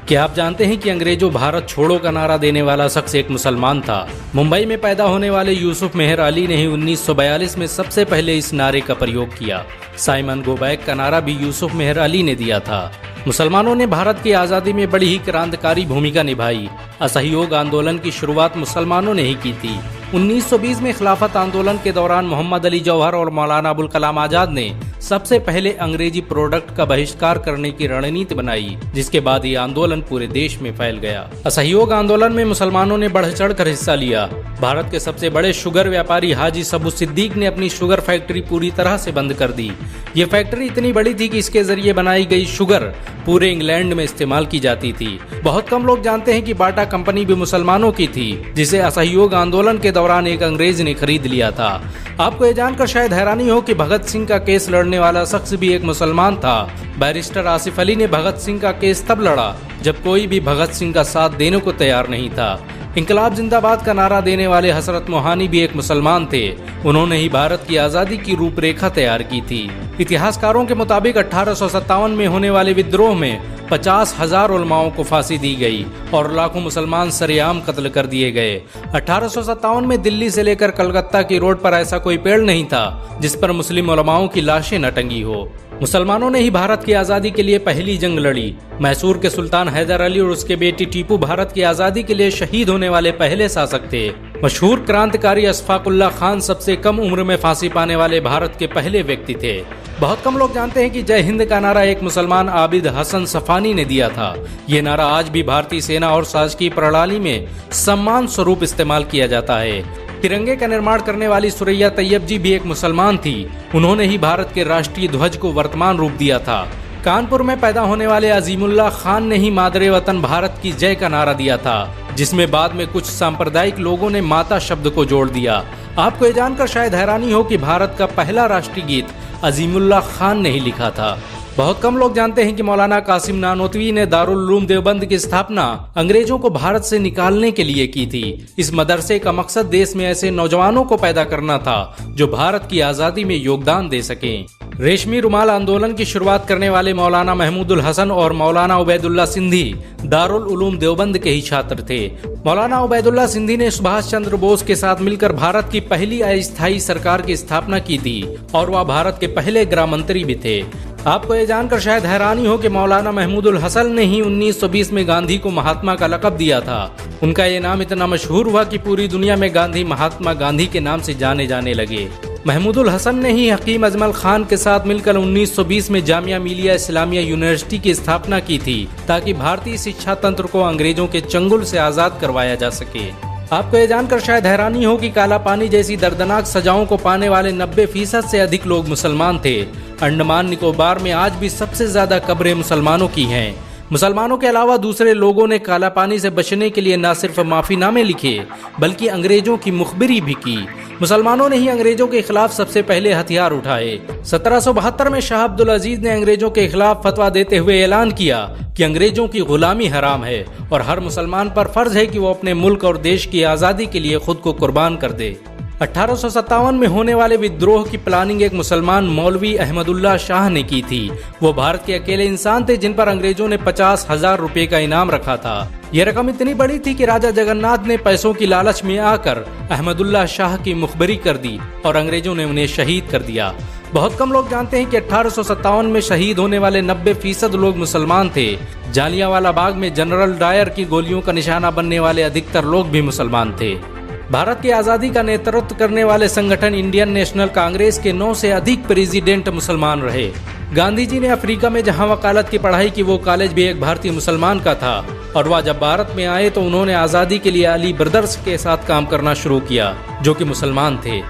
क्या आप जानते हैं कि अंग्रेजों भारत छोड़ो का नारा देने वाला शख्स एक मुसलमान था। मुंबई में पैदा होने वाले यूसुफ मेहर अली ने ही 1942 में सबसे पहले इस नारे का प्रयोग किया। साइमन गो बैक का नारा भी यूसुफ मेहर अली ने दिया था। मुसलमानों ने भारत की आज़ादी में बड़ी ही क्रांतिकारी भूमिका निभाई। असहयोग आंदोलन की शुरुआत मुसलमानों ने ही की थी। 1920 में खिलाफत आंदोलन के दौरान मोहम्मद अली जौहर और मौलाना अबुल कलाम आजाद ने सबसे पहले अंग्रेजी प्रोडक्ट का बहिष्कार करने की रणनीति बनाई, जिसके बाद ये आंदोलन पूरे देश में फैल गया। असहयोग आंदोलन में मुसलमानों ने बढ़ चढ़कर हिस्सा लिया। भारत के सबसे बड़े शुगर व्यापारी हाजी सबू सिद्दीक ने अपनी शुगर फैक्ट्री पूरी तरह से बंद कर दी। ये फैक्ट्री इतनी बड़ी थी कि इसके जरिए बनाई गई शुगर पूरे इंग्लैंड में इस्तेमाल की जाती थी। बहुत कम लोग जानते हैं कि बाटा कंपनी भी मुसलमानों की थी, जिसे असहयोग आंदोलन के दौरान एक अंग्रेज ने खरीद लिया था। आपको ये जानकर शायद हैरानी हो कि भगत सिंह का केस लड़ने वाला शख्स भी एक मुसलमान था। बैरिस्टर आसिफ अली ने भगत सिंह का केस तब लड़ा जब कोई भी भगत सिंह का साथ देने को तैयार नहीं था। इंकलाब जिंदाबाद का नारा देने वाले हसरत मोहानी भी एक मुसलमान थे। उन्होंने ही भारत की आज़ादी की रूपरेखा तैयार की थी। इतिहासकारों के मुताबिक 1857 में होने वाले विद्रोह में 50,000 उलमाओं को फांसी दी गई और लाखों मुसलमान सरेआम कत्ल कर दिए गए। 1857 में दिल्ली से लेकर कलकत्ता की रोड पर ऐसा कोई पेड़ नहीं था जिस पर मुस्लिम उलमाओं की लाशें न टंगी हो। मुसलमानों ने ही भारत की आज़ादी के लिए पहली जंग लड़ी। मैसूर के सुल्तान हैदर अली और उसके बेटी टीपू भारत की आज़ादी के लिए शहीद होने वाले पहले शासक थे। मशहूर क्रांतिकारी अशफाकुल्लाह खान सबसे कम उम्र में फांसी पाने वाले भारत के पहले व्यक्ति थे। बहुत कम लोग जानते हैं कि जय हिंद का नारा एक मुसलमान आबिद हसन सफानी ने दिया था। ये नारा आज भी भारतीय सेना और शासकीय प्रणाली में सम्मान स्वरूप इस्तेमाल किया जाता है। तिरंगे का निर्माण करने वाली सुरैया तैयब जी भी एक मुसलमान थी। उन्होंने ही भारत के राष्ट्रीय ध्वज को वर्तमान रूप दिया था। कानपुर में पैदा होने वाले अजीमुल्लाह खान ने ही मादरे वतन भारत की जय का नारा दिया था, जिसमें बाद में कुछ सांप्रदायिक लोगों ने माता शब्द को जोड़ दिया। आपको ये जानकर शायद हैरानी हो कि भारत का पहला राष्ट्रीय गीत अजीमुल्लाह खान ने ही लिखा था। बहुत कम लोग जानते हैं कि मौलाना कासिम नानोतवी ने दारुल उलूम देवबंद की स्थापना अंग्रेजों को भारत से निकालने के लिए की थी। इस मदरसे का मकसद देश में ऐसे नौजवानों को पैदा करना था जो भारत की आज़ादी में योगदान दे सकें। रेशमी रुमाल आंदोलन की शुरुआत करने वाले मौलाना महमूदुल हसन और मौलाना उबैदुल्ला सिंधी दारुल उलूम देवबंद के ही छात्र थे। मौलाना उबैदुल्ला सिंधी ने सुभाष चंद्र बोस के साथ मिलकर भारत की पहली अस्थायी सरकार की स्थापना की थी और वह भारत के पहले गृह मंत्री भी थे। आपको ये जानकर शायद हैरानी हो कि मौलाना महमूदुल हसन ने ही 1920 में गांधी को महात्मा का लक़ब दिया था। उनका ये नाम इतना मशहूर हुआ कि पूरी दुनिया में गांधी महात्मा गांधी के नाम से जाने जाने लगे। महमूदुल हसन ने ही हकीम अजमल खान के साथ मिलकर 1920 में जामिया मिलिया इस्लामिया यूनिवर्सिटी की स्थापना की थी, ताकि भारतीय शिक्षा तंत्र को अंग्रेजों के चंगुल से आज़ाद करवाया जा सके। आपको ये जानकर शायद हैरानी हो कि काला पानी जैसी दर्दनाक सजाओं को पाने वाले 90% से अधिक लोग मुसलमान थे। अंडमान निकोबार में आज भी सबसे ज्यादा कब्रें मुसलमानों की हैं। मुसलमानों के अलावा दूसरे लोगों ने काला पानी से बचने के लिए न सिर्फ माफीनामे लिखे बल्कि अंग्रेजों की मुखबिरी भी की। मुसलमानों ने ही अंग्रेजों के खिलाफ सबसे पहले हथियार उठाए। 1772 में शाह अब्दुल अजीज ने अंग्रेजों के खिलाफ फतवा देते हुए ऐलान किया कि अंग्रेजों की गुलामी हराम है और हर मुसलमान पर फर्ज है कि वो अपने मुल्क और देश की आज़ादी के लिए खुद को कुर्बान कर दे। 1857 में होने वाले विद्रोह की प्लानिंग एक मुसलमान मौलवी अहमदुल्लाह शाह ने की थी। वो भारत के अकेले इंसान थे जिन पर अंग्रेजों ने 50,000 रुपए का इनाम रखा था। यह रकम इतनी बड़ी थी कि राजा जगन्नाथ ने पैसों की लालच में आकर अहमदुल्लाह शाह की मुखबरी कर दी और अंग्रेजों ने उन्हें शहीद कर दिया। बहुत कम लोग जानते हैं कि 1857 में शहीद होने वाले 90% लोग मुसलमान थे। जालियांवाला बाग में जनरल डायर की गोलियों का निशाना बनने वाले अधिकतर लोग भी मुसलमान थे। भारत की आज़ादी का नेतृत्व करने वाले संगठन इंडियन नेशनल कांग्रेस के 9 से अधिक प्रेसिडेंट मुसलमान रहे। गांधी जी ने अफ्रीका में जहां वकालत की पढ़ाई की, वो कॉलेज भी एक भारतीय मुसलमान का था और वह जब भारत में आए तो उन्होंने आज़ादी के लिए अली ब्रदर्स के साथ काम करना शुरू किया, जो कि मुसलमान थे।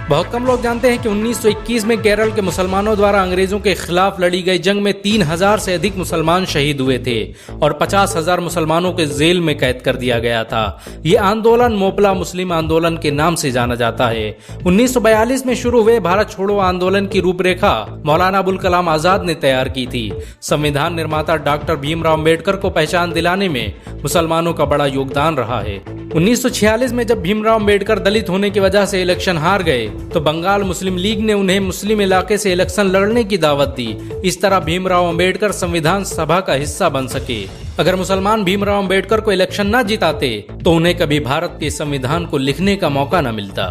बहुत कम लोग जानते हैं कि 1921 में केरल के मुसलमानों द्वारा अंग्रेजों के खिलाफ लड़ी गई जंग में 3,000 से अधिक मुसलमान शहीद हुए थे और 50,000 मुसलमानों के जेल में कैद कर दिया गया था। ये आंदोलन मोपला मुस्लिम आंदोलन के नाम से जाना जाता है। 1942 में शुरू हुए भारत छोड़ो आंदोलन की रूपरेखा मौलाना अबुल कलाम आजाद ने तैयार की थी। संविधान निर्माता डॉक्टर भीमराव अम्बेडकर को पहचान दिलाने में मुसलमानों का बड़ा योगदान रहा है। 1946 में जब भीमराव अंबेडकर दलित होने की वजह से इलेक्शन हार गए तो बंगाल मुस्लिम लीग ने उन्हें मुस्लिम इलाके से इलेक्शन लड़ने की दावत दी। इस तरह भीमराव अंबेडकर संविधान सभा का हिस्सा बन सके। अगर मुसलमान भीमराव अंबेडकर को इलेक्शन न जिताते तो उन्हें कभी भारत के संविधान को लिखने का मौका न मिलता।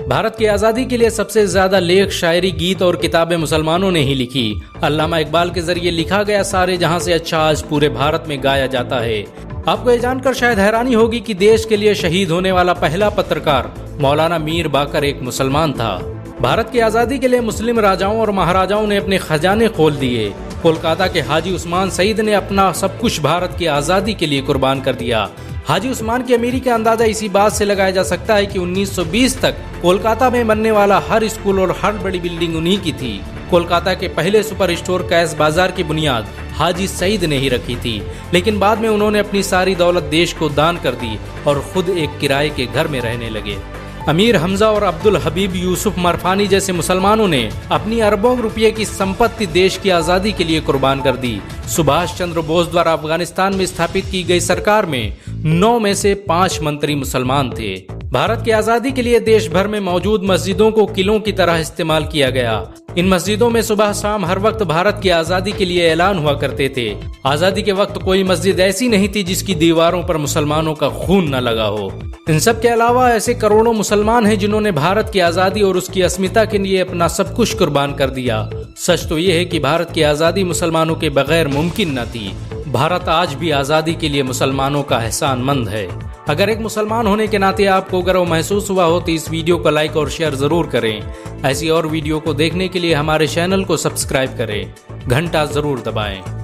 भारत की आजादी के लिए सबसे ज्यादा लेख, शायरी, गीत और किताबें मुसलमानों ने ही लिखी। अल्लामा इकबाल के जरिए लिखा गया सारे जहां से अच्छा आज पूरे भारत में गाया जाता है। आपको ये जानकर शायद हैरानी होगी कि देश के लिए शहीद होने वाला पहला पत्रकार मौलाना मीर बाकर एक मुसलमान था। भारत की आजादी के लिए मुस्लिम राजाओं और महाराजाओं ने अपने खजाने खोल दिए। कोलकाता के हाजी उस्मान सईद ने अपना सब कुछ भारत की आजादी के लिए कुर्बान कर दिया। हाजी उस्मान की अमीरी का अंदाजा इसी बात से लगाया जा सकता है कि 1920 तक कोलकाता में बनने वाला हर स्कूल और हर बड़ी बिल्डिंग उन्हीं की थी। कोलकाता के पहले सुपर स्टोर कैश बाजार की बुनियाद हाजी सईद ने ही रखी थी, लेकिन बाद में उन्होंने अपनी सारी दौलत देश को दान कर दी और खुद एक किराए के घर में रहने लगे। अमीर हमजा और अब्दुल हबीब यूसुफ मरफानी जैसे मुसलमानों ने अपनी अरबों रुपये की संपत्ति देश की आज़ादी के लिए कुर्बान कर दी। सुभाष चंद्र बोस द्वारा अफगानिस्तान में स्थापित की गई सरकार में 9 में से 5 मंत्री मुसलमान थे। भारत की आज़ादी के लिए देश भर में मौजूद मस्जिदों को किलों की तरह इस्तेमाल किया गया। इन मस्जिदों में सुबह शाम हर वक्त भारत की आज़ादी के लिए ऐलान हुआ करते थे। आज़ादी के वक्त कोई मस्जिद ऐसी नहीं थी जिसकी दीवारों पर मुसलमानों का खून न लगा हो। इन सब के अलावा ऐसे करोड़ों मुसलमान हैं जिन्होंने भारत की आज़ादी और उसकी अस्मिता के लिए अपना सब कुछ कुर्बान कर दिया। सच तो ये है कि भारत की आज़ादी मुसलमानों के बगैर मुमकिन न थी। भारत आज भी आज़ादी के लिए मुसलमानों का एहसानमंद है। अगर एक मुसलमान होने के नाते आपको गर्व महसूस हुआ हो तो इस वीडियो को लाइक और शेयर जरूर करें। ऐसी और वीडियो को देखने के लिए हमारे चैनल को सब्सक्राइब करें, घंटा जरूर दबाएं।